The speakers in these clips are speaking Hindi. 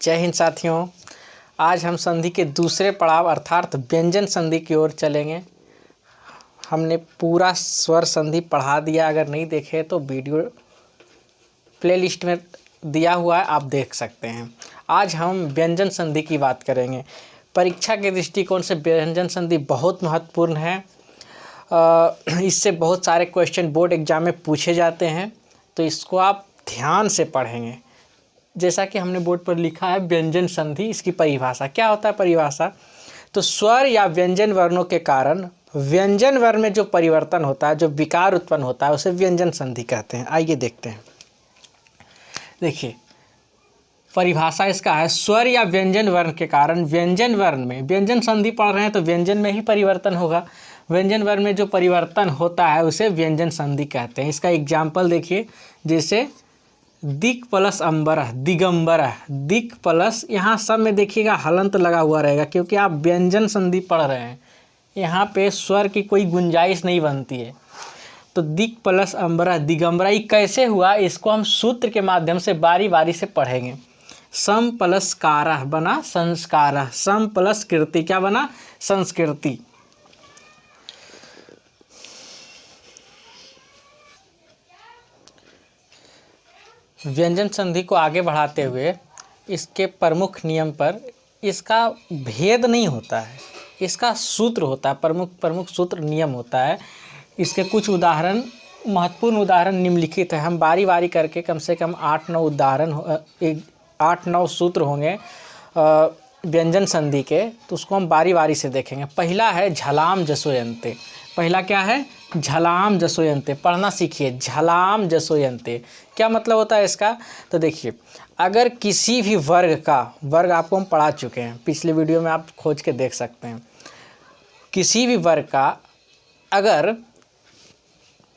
जय हिंद साथियों। आज हम संधि के दूसरे पड़ाव अर्थात व्यंजन संधि की ओर चलेंगे। हमने पूरा स्वर संधि पढ़ा दिया, अगर नहीं देखे तो वीडियो प्लेलिस्ट में दिया हुआ है, आप देख सकते हैं। आज हम व्यंजन संधि की बात करेंगे। परीक्षा के दृष्टिकोण से व्यंजन संधि बहुत महत्वपूर्ण है। इससे बहुत सारे क्वेश्चन बोर्ड एग्जाम में पूछे जाते हैं, तो इसको आप ध्यान से पढ़ेंगे। जैसा कि हमने बोर्ड पर लिखा है व्यंजन संधि, इसकी परिभाषा क्या होता है। परिभाषा तो स्वर या व्यंजन वर्णों के कारण व्यंजन वर्ण में जो परिवर्तन होता है, जो विकार उत्पन्न होता है, उसे व्यंजन संधि कहते हैं। आइए देखते हैं। देखिए परिभाषा इसका है, स्वर या व्यंजन वर्ण के कारण व्यंजन वर्ण में, व्यंजन संधि पढ़ रहे हैं तो व्यंजन में ही परिवर्तन होगा। व्यंजन वर्ण में जो परिवर्तन होता है उसे व्यंजन संधि कहते हैं। इसका एग्जाम्पल देखिए, जैसे दिक प्लस अंबरह, दिगंबरह, दिक प्लस, यहाँ सब में देखिएगा हलंत लगा हुआ रहेगा क्योंकि आप व्यंजन संधि पढ़ रहे हैं। यहाँ पे स्वर की कोई गुंजाइश नहीं बनती है। तो दिक प्लस अंबरह, दिगंबरह, ये कैसे हुआ, इसको हम सूत्र के माध्यम से बारी बारी से पढ़ेंगे। सम प्लस कारह बना संस्कारह, सम प्लस कीर्ति क्या बना, संस्कृति। व्यंजन संधि को आगे बढ़ाते हुए इसके प्रमुख नियम पर, इसका भेद नहीं होता है, इसका सूत्र होता है, प्रमुख सूत्र नियम होता है। इसके कुछ उदाहरण, महत्वपूर्ण उदाहरण निम्नलिखित है। हम बारी बारी करके कम से कम 8-9 उदाहरण, 8-9 सूत्र होंगे व्यंजन संधि के, तो उसको हम बारी बारी से देखेंगे। पहला है झलाम जसोयन्ते। पहला क्या है, झलाम जसोयन्ते। पढ़ना सीखिए, झलाम जसोयन्ते क्या मतलब होता है इसका। तो देखिए, अगर किसी भी वर्ग का, वर्ग आपको हम पढ़ा चुके हैं, पिछले वीडियो में आप खोज के देख सकते हैं। किसी भी वर्ग का अगर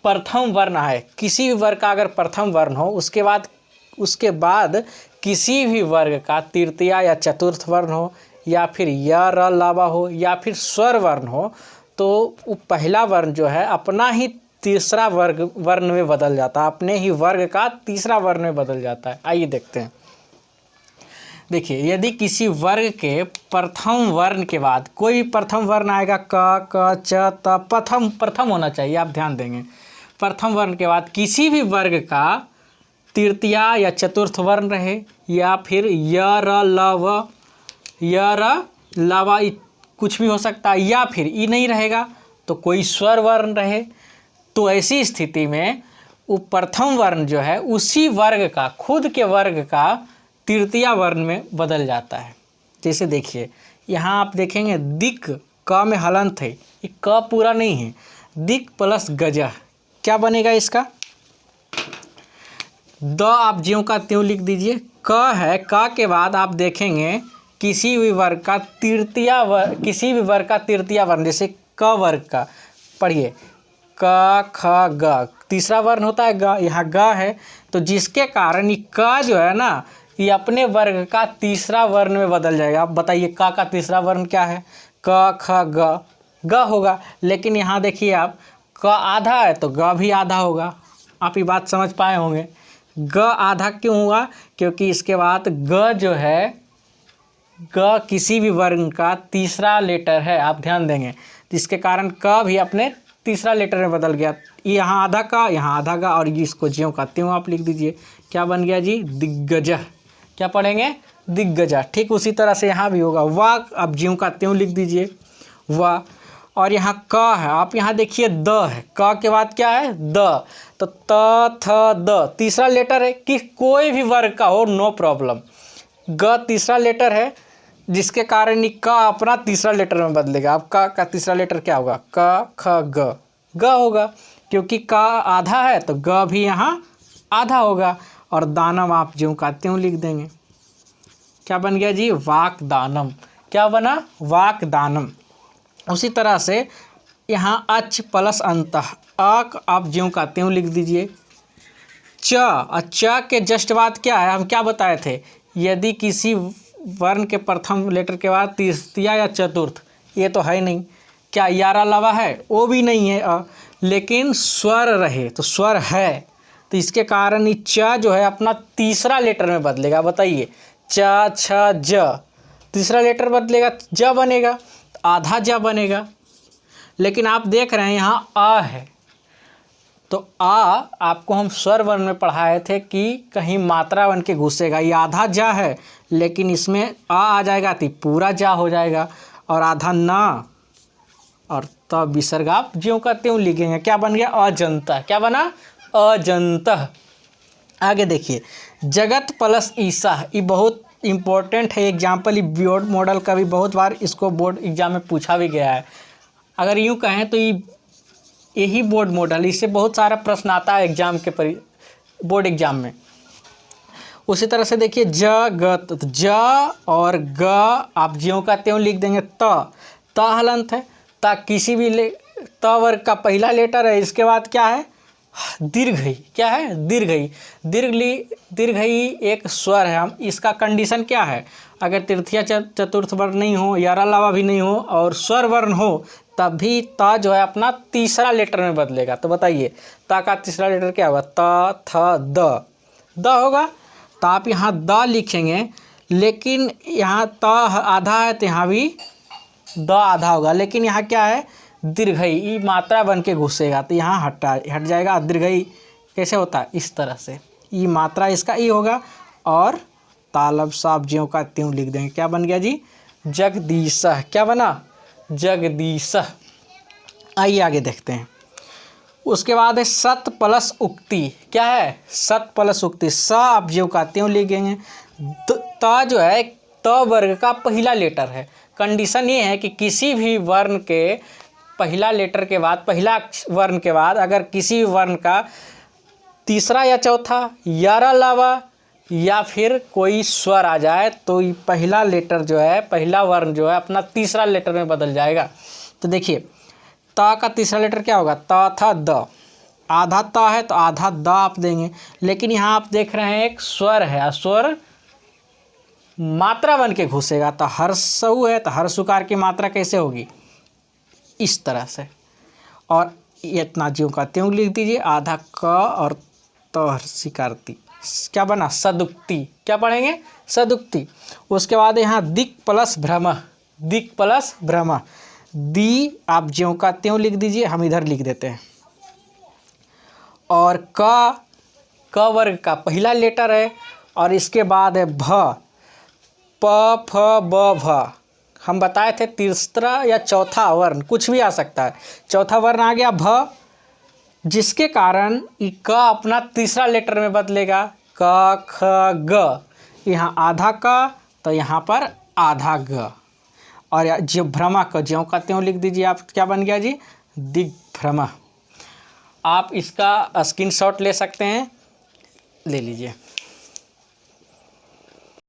प्रथम वर्ण है, किसी भी वर्ग का अगर प्रथम वर्ण हो, उसके बाद किसी भी वर्ग का तृतीय या चतुर्थ वर्ण हो, या फिर य र लावा हो, या फिर स्वर वर्ण हो, तो वो पहला वर्ण जो है अपना ही तीसरा वर्ण में बदल जाता है, अपने ही वर्ग का तीसरा वर्ण में बदल जाता है। आइए देखते हैं। देखिए, यदि किसी वर्ग के प्रथम वर्ण के बाद कोई भी प्रथम वर्ण आएगा, क क च त, प्रथम होना चाहिए, आप ध्यान देंगे। प्रथम वर्ण के बाद किसी भी वर्ग का तृतीय या चतुर्थ वर्ण रहे, या फिर य र ल व, य र लावा, कुछ भी हो सकता है, या फिर ई नहीं रहेगा तो कोई स्वर वर्ण रहे, तो ऐसी स्थिति में वो प्रथम वर्ण जो है उसी वर्ग का, खुद के वर्ग का तृतीय वर्ण में बदल जाता है। जैसे देखिए, यहाँ आप देखेंगे दिक, क में हलंत है, ये क पूरा नहीं है, दिक प्लस गजह क्या बनेगा इसका, द आप ज्यों का त्यों लिख दीजिए। क है, क के बाद आप देखेंगे किसी भी वर्ग का तृतीय वर्ण, किसी भी वर्ग का तृतीय वर्ण, जैसे क वर्ग का पढ़िए, क ख ग, तीसरा वर्ण होता है ग, यहाँ ग है, तो जिसके कारण ये क जो है ना, ये अपने वर्ग का तीसरा वर्ण में बदल जाएगा। आप बताइए क का तीसरा वर्ण क्या है, क ख ग, ग होगा। लेकिन यहाँ देखिए आप, क आधा है तो ग भी आधा होगा। आप ये बात समझ पाए होंगे। ग आधा क्यों हुआ, क्योंकि इसके बाद ग जो है, ग किसी भी वर्ण का तीसरा लेटर है, आप ध्यान देंगे, जिसके कारण क भी अपने तीसरा लेटर में बदल गया। यहाँ आधा का, यहाँ आधा का, और इसको ज्यों का त्यों आप लिख दीजिए। क्या बन गया जी, दिग्गजः। क्या पढ़ेंगे, दिग्गजः। ठीक उसी तरह से यहाँ भी होगा, वाह, अब ज्यों का त्यों लिख दीजिए, वाह। और यहाँ क है, आप यहाँ देखिए द है, क के बाद क्या है, द, तो त थ द तीसरा लेटर है, कि कोई भी वर्ग का हो, नो प्रॉब्लम। ग तीसरा लेटर है, जिसके कारण ये क अपना तीसरा लेटर में बदलेगा। अब क का तीसरा लेटर क्या होगा, क ख ग, ग होगा, क्योंकि क आधा है तो ग भी यहाँ आधा होगा। और दानम आप ज्यों का त्यों लिख देंगे। क्या बन गया जी, वाक दानम। क्या बना, वाक दानम। उसी तरह से यहाँ अच प्लस अंतः, अक आप ज्यों का त्यों लिख दीजिए। च के जस्ट बाद क्या है, हम क्या बताए थे, यदि किसी वर्ण के प्रथम लेटर के बाद तृतीय या चतुर्थ, ये तो है नहीं, क्या यारा लवा है, वो भी नहीं है, लेकिन स्वर रहे तो स्वर है, तो इसके कारण च जो है अपना तीसरा लेटर में बदलेगा। बताइए, च छ ज, तीसरा लेटर बदलेगा ज बनेगा, आधा ज बनेगा। लेकिन आप देख रहे हैं यहाँ अ है, तो आ आपको हम स्वर वर्ण में पढ़ाए थे कि कहीं मात्रा बन के घुसेगा। ये आधा जा है, लेकिन इसमें आ जाएगा तो पूरा जा हो जाएगा, और आधा ना, और तब विसर्ग आप ज्यों का त्यों लिखेंगे। क्या बन गया? अजंता। क्या बना? अजंता। आगे देखिए, जगत प्लस ईसा, ये बहुत इंपॉर्टेंट है एग्जाम्पल। ये बोर्ड मॉडल का भी बहुत बार इसको बोर्ड एग्जाम में पूछा भी गया है। अगर यूँ कहें तो यही बोर्ड मॉडल, इससे बहुत सारा प्रश्न आता है एग्जाम के बोर्ड एग्जाम में। उसी तरह से देखिए जगत, ज और ग आप ज्यों का त्यों लिख देंगे। त हलंत है, ता किसी भी त वर्ग का पहला लेटर है। इसके बाद क्या है? दीर्घई। क्या है? दीर्घई। दीर्घई एक स्वर है। हम इसका कंडीशन क्या है? अगर तृतीय चतुर्थ वर्ण नहीं हो, यारा लावा भी नहीं हो और स्वर वर्ण हो, तभी ता जो है अपना तीसरा लेटर में बदलेगा। तो बताइए ता का तीसरा लेटर क्या होगा? त थ द, द होगा। तो आप यहाँ द लिखेंगे, लेकिन यहाँ त आधा है तो यहाँ भी द आधा होगा। लेकिन यहाँ क्या है? दीर्घई, ई मात्रा बन के घुसेगा तो यहाँ हट जाएगा। दीर्घई कैसे होता है? इस तरह से। ई मात्रा इसका ई होगा, और तालब साहब ज्यों का त्यों लिख देंगे। क्या बन गया जी? जगदीश। क्या बना? जगदीश। आइए आगे देखते हैं। उसके बाद है सत प्लस उक्ति। क्या है? सत प्लस उक्ति। स आप ज्यों का त्यों लिखेंगे। त जो है त वर्ग का पहला लेटर है। कंडीशन ये है कि किसी भी वर्ण के पहला लेटर के बाद, पहला वर्ण के बाद अगर किसी वर्ण का तीसरा या चौथा, यारा लावा या फिर कोई स्वर आ जाए तो पहला लेटर जो है, पहला वर्ण जो है अपना तीसरा लेटर में बदल जाएगा। तो देखिए ता का तीसरा लेटर क्या होगा? ता था द, आधा ता है तो आधा द आप देंगे। लेकिन यहाँ आप देख रहे हैं एक स्वर है, स्वर मात्रा बन के घुसेगा। तो हर्षऊ है तो हर्षुकार की मात्रा कैसे होगी? इस तरह से। और इतना ज्यों का त्यों लिख दीजिए। आधा क और त हर्षिकारती। क्या बना? सदुक्ति। क्या पढ़ेंगे? सदुक्ति। उसके बाद यहाँ दिक् प्लस भ्रम, दिक् प्लस भ्रम। दी आप ज्यों का त्यों लिख दीजिए, हम इधर लिख देते हैं। और क वर्ग का पहला लेटर है, और इसके बाद है भ, प फ ब भ। हम बताए थे तीसरा या चौथा वर्ण कुछ भी आ सकता है। चौथा वर्ण आ गया भ, जिसके कारण क अपना तीसरा लेटर में बदलेगा। क ख ग, यहाँ आधा क तो यहाँ पर आधा ग। और जो भ्रमा का ज्यों का त्यों लिख दीजिए आप। क्या बन गया जी? दिग्भ्रम। आप इसका स्क्रीनशॉट ले सकते हैं, ले लीजिए।